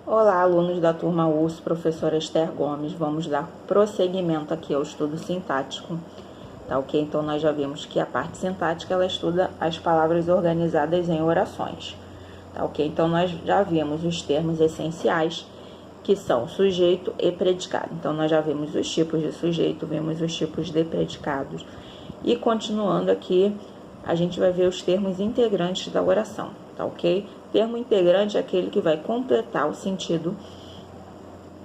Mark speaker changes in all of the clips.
Speaker 1: Olá, alunos da turma Urso, professora Esther Gomes. Vamos dar prosseguimento aqui ao estudo sintático, tá ok? Então, nós já vimos que a parte sintática, ela estuda as palavras organizadas em orações, tá ok? Então, nós já vimos os termos essenciais, que são sujeito e predicado. Então, nós já vimos os tipos de sujeito, vimos os tipos de predicados. E, continuando aqui, a gente vai ver os termos integrantes da oração, tá ok? Termo integrante é aquele que vai completar o sentido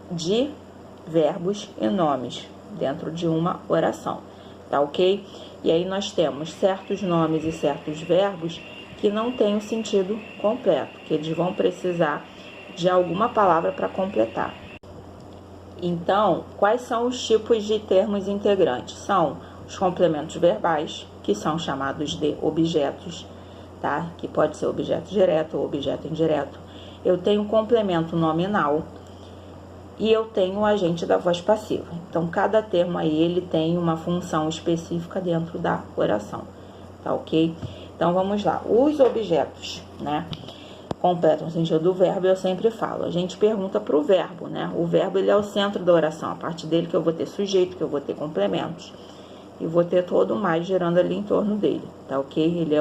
Speaker 1: de verbos e nomes dentro de uma oração, tá ok? E aí nós temos certos nomes e certos verbos que não têm o sentido completo, que eles vão precisar de alguma palavra para completar. Então, quais são os tipos de termos integrantes? São os complementos verbais, que são chamados de objetos, tá? Que pode ser objeto direto ou objeto indireto. Eu tenho complemento nominal e eu tenho o agente da voz passiva. Então, cada termo aí, ele tem uma função específica dentro da oração, tá ok? Então, vamos lá. Os objetos, né, completam o sentido do verbo, eu sempre falo. A gente pergunta para o verbo, né? O verbo, ele é o centro da oração. A partir dele que eu vou ter sujeito, que eu vou ter complementos. E vou ter todo o mais girando ali em torno dele, tá ok? Ele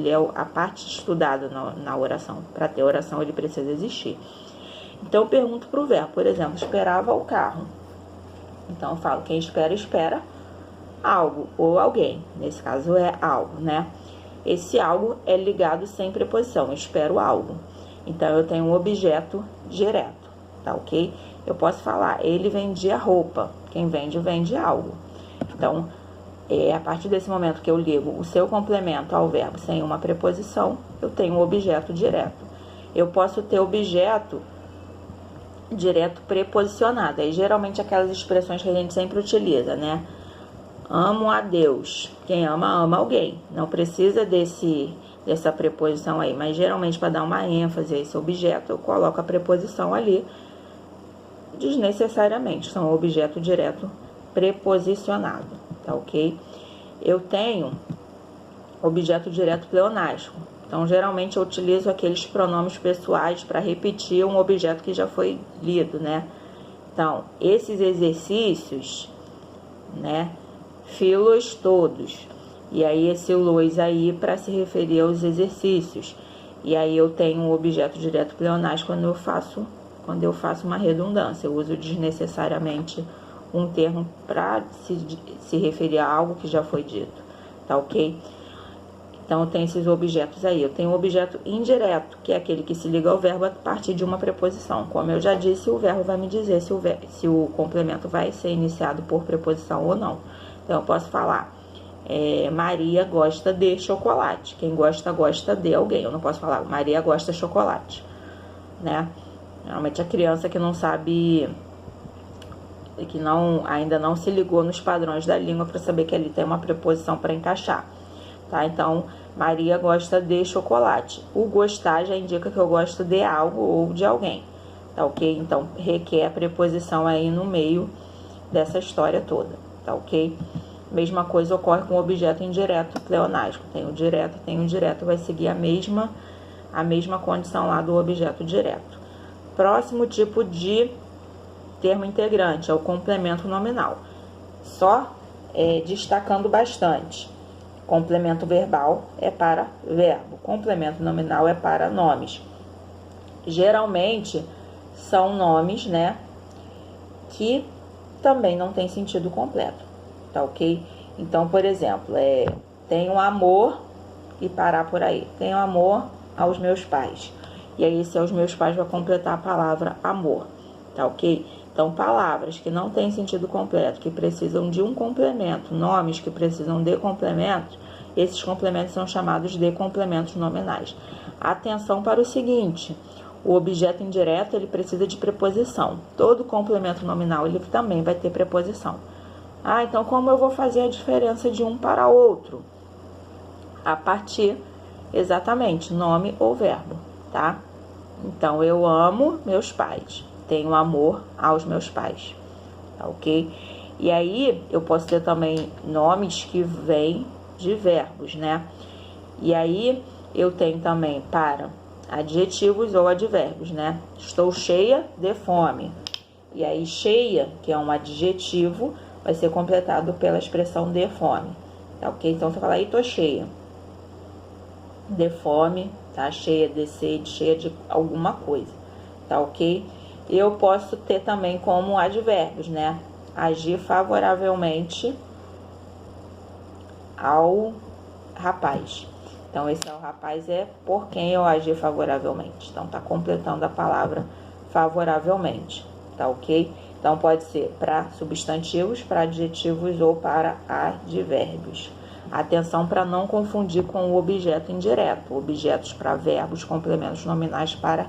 Speaker 1: é a parte estudada na oração. Para ter oração, ele precisa existir. Então, eu pergunto para o verbo, por exemplo, esperava o carro. Então, eu falo, quem espera, espera algo ou alguém. Nesse caso, é algo, né? Esse algo é ligado sem preposição, eu espero algo. Então, eu tenho um objeto direto, tá ok? Eu posso falar, ele vendia roupa. Quem vende, vende algo. Então, a partir desse momento que eu ligo o seu complemento ao verbo sem uma preposição, eu tenho um objeto direto. Eu posso ter objeto direto preposicionado. Aí, geralmente, aquelas expressões que a gente sempre utiliza, né? Amo a Deus. Quem ama, ama alguém. Não precisa dessa preposição aí. Mas, geralmente, para dar uma ênfase a esse objeto, eu coloco a preposição ali desnecessariamente. São objeto direto preposicionado. Tá ok? Eu tenho objeto direto pleonástico. Então, geralmente, eu utilizo aqueles pronomes pessoais para repetir um objeto que já foi lido, né? Então, esses exercícios, né? Filos todos. E aí, esse los aí para se referir aos exercícios. E aí, eu tenho um objeto direto pleonástico quando eu faço uma redundância. Eu uso desnecessariamente um termo para se referir a algo que já foi dito, tá ok? Então, eu tenho esses objetos aí. Eu tenho o objeto indireto, que é aquele que se liga ao verbo a partir de uma preposição. Como eu já disse, o verbo vai me dizer se o complemento vai ser iniciado por preposição ou não. Então, eu posso falar, Maria gosta de chocolate. Quem gosta, gosta de alguém. Eu não posso falar, Maria gosta de chocolate, né? Normalmente, a criança que não sabe, que ainda não se ligou nos padrões da língua para saber que ali tem uma preposição para encaixar, tá? Então, Maria gosta de chocolate. O gostar já indica que eu gosto de algo ou de alguém, tá ok? Então, requer a preposição aí no meio dessa história toda, tá ok? Mesma coisa ocorre com o objeto indireto pleonástico. Tem o direto, vai seguir a mesma condição lá do objeto direto. Próximo tipo de termo integrante é o complemento nominal. Só destacando bastante. Complemento verbal é para verbo. Complemento nominal é para nomes. Geralmente são nomes, né, que também não tem sentido completo, tá ok? Então, por exemplo, tenho amor e parar por aí. Tenho amor aos meus pais. E aí, esse aos meus pais vai completar a palavra amor, tá ok? Então, palavras que não têm sentido completo, que precisam de um complemento, nomes que precisam de complementos, esses complementos são chamados de complementos nominais. Atenção para o seguinte, o objeto indireto, ele precisa de preposição. Todo complemento nominal, ele também vai ter preposição. Então, como eu vou fazer a diferença de um para outro? A partir, exatamente, nome ou verbo, tá? Então, eu amo meus pais. Tenho amor aos meus pais, tá ok? E aí, eu posso ter também nomes que vêm de verbos, né? E aí, eu tenho também para adjetivos ou advérbios, né? Estou cheia de fome. E aí, cheia, que é um adjetivo, vai ser completado pela expressão de fome, tá ok? Então, você fala aí, tô cheia de fome, tá? Cheia de sede, cheia de alguma coisa, tá ok? Eu posso ter também como advérbios, né? Agir favoravelmente ao rapaz. Então, esse ao rapaz é por quem eu agir favoravelmente. Então, tá completando a palavra favoravelmente, tá ok? Então, pode ser para substantivos, para adjetivos ou para advérbios. Atenção para não confundir com o objeto indireto. Objetos para verbos, complementos nominais para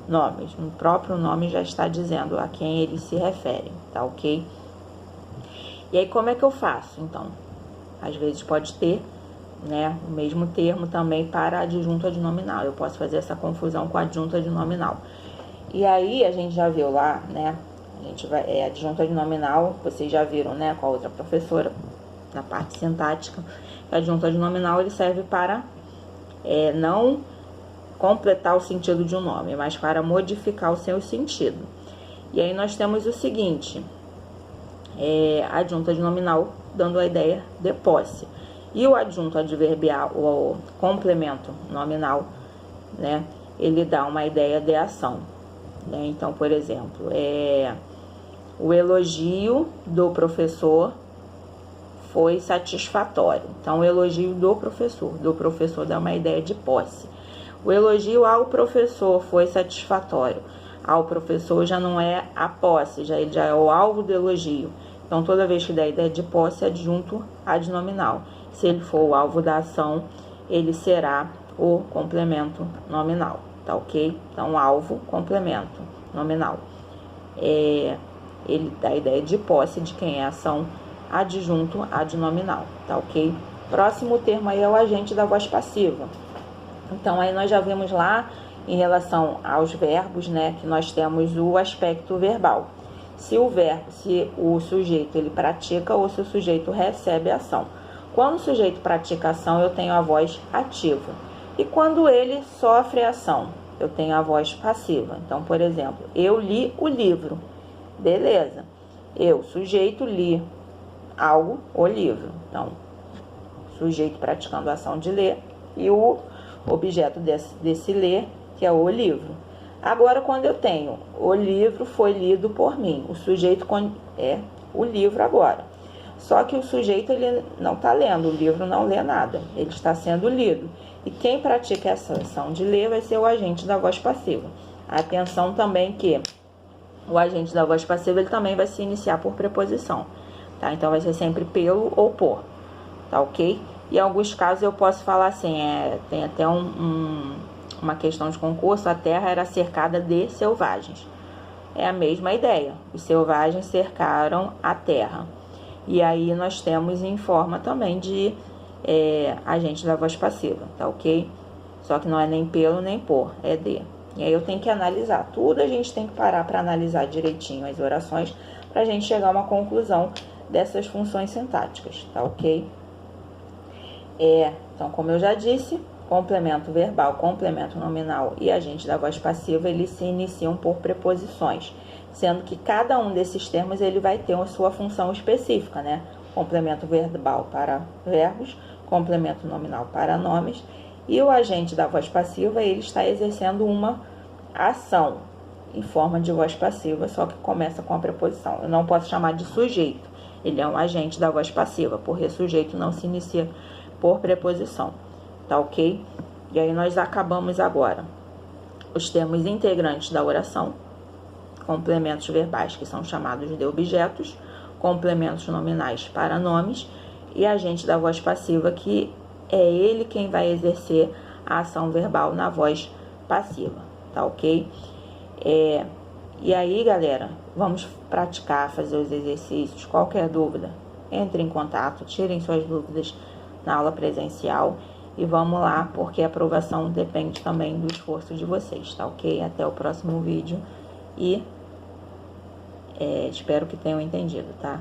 Speaker 1: nomes. No próprio nome já está dizendo a quem eles se referem, tá ok? E aí, como é que eu faço, então? Às vezes pode ter, né, o mesmo termo também para adjunto adnominal. Eu posso fazer essa confusão com adjunto adnominal. E aí, a gente já viu lá, né, a gente vai, adjunto adnominal, vocês já viram, né, com a outra professora, na parte sintática. O adjunto adnominal, ele serve para não completar o sentido de um nome, mas para modificar o seu sentido. E aí, nós temos o seguinte, adjunto adnominal, dando a ideia de posse. E o adjunto adverbial, o complemento nominal, né, ele dá uma ideia de ação, né? Então, por exemplo, o elogio do professor foi satisfatório. Então, o elogio do professor dá uma ideia de posse. O elogio ao professor foi satisfatório. Ao professor já não é a posse, ele já é o alvo do elogio. Então, toda vez que dá ideia de posse, adjunto adnominal. Se ele for o alvo da ação, ele será o complemento nominal, tá ok? Então, alvo, complemento nominal. Ele dá a ideia de posse de quem é a ação, adjunto adnominal, tá ok? Próximo termo aí é o agente da voz passiva. Então, aí nós já vimos lá, em relação aos verbos, né, que nós temos o aspecto verbal. Se o sujeito ele pratica ou se o sujeito recebe a ação. Quando o sujeito pratica a ação, eu tenho a voz ativa. E quando ele sofre a ação, eu tenho a voz passiva. Então, por exemplo, eu li o livro. Beleza. Eu, sujeito, li algo, o livro. Então, sujeito praticando a ação de ler e o objeto desse ler, que é o livro. Agora, quando eu tenho o livro foi lido por mim, o sujeito é o livro agora. Só que o sujeito ele não está lendo, o livro não lê nada, ele está sendo lido. E quem pratica essa ação de ler vai ser o agente da voz passiva. Atenção também que o agente da voz passiva ele também vai se iniciar por preposição, tá? Então vai ser sempre pelo ou por, tá ok? E em alguns casos eu posso falar assim, tem até uma questão de concurso, a terra era cercada de selvagens. É a mesma ideia, os selvagens cercaram a terra. E aí nós temos em forma também de agente da voz passiva, tá ok? Só que não é nem pelo nem por, é de. E aí eu tenho que analisar, tudo a gente tem que parar para analisar direitinho as orações, para a gente chegar a uma conclusão dessas funções sintáticas, tá ok? Então, como eu já disse, complemento verbal, complemento nominal e agente da voz passiva, eles se iniciam por preposições, sendo que cada um desses termos ele vai ter a sua função específica, né? Complemento verbal para verbos, complemento nominal para nomes, e o agente da voz passiva, ele está exercendo uma ação em forma de voz passiva, só que começa com a preposição. Eu não posso chamar de sujeito, ele é um agente da voz passiva, porque sujeito não se inicia por preposição, tá ok? E aí nós acabamos agora os termos integrantes da oração, complementos verbais, que são chamados de objetos, complementos nominais para nomes, e agente da voz passiva, que é ele quem vai exercer a ação verbal na voz passiva, tá ok? E aí, galera, vamos praticar, fazer os exercícios. Qualquer dúvida, entre em contato, tirem suas dúvidas na aula presencial e vamos lá, porque a aprovação depende também do esforço de vocês, tá ok? Até o próximo vídeo e espero que tenham entendido, tá?